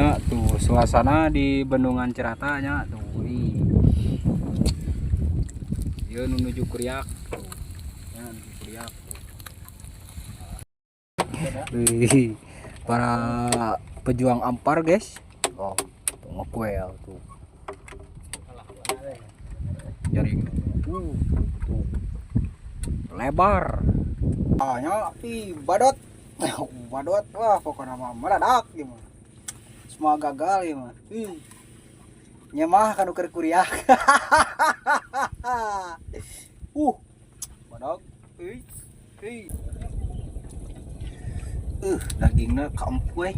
Ya, tuh suasana di bendungan Ciratanya tuh. Dia menuju Kuriak tuh. Ya, menuju Kuriak. Wih, para pejuang ampar, guys. Oh, ngekuel tuh. Jaring. Tuh. Lebar. Nya badot. Badot wah pokoknya mah meradak gimana. Semua gagal ya mah. Nya mah kan ukur Kuriak. Badak. Dagingnya kaempuk we.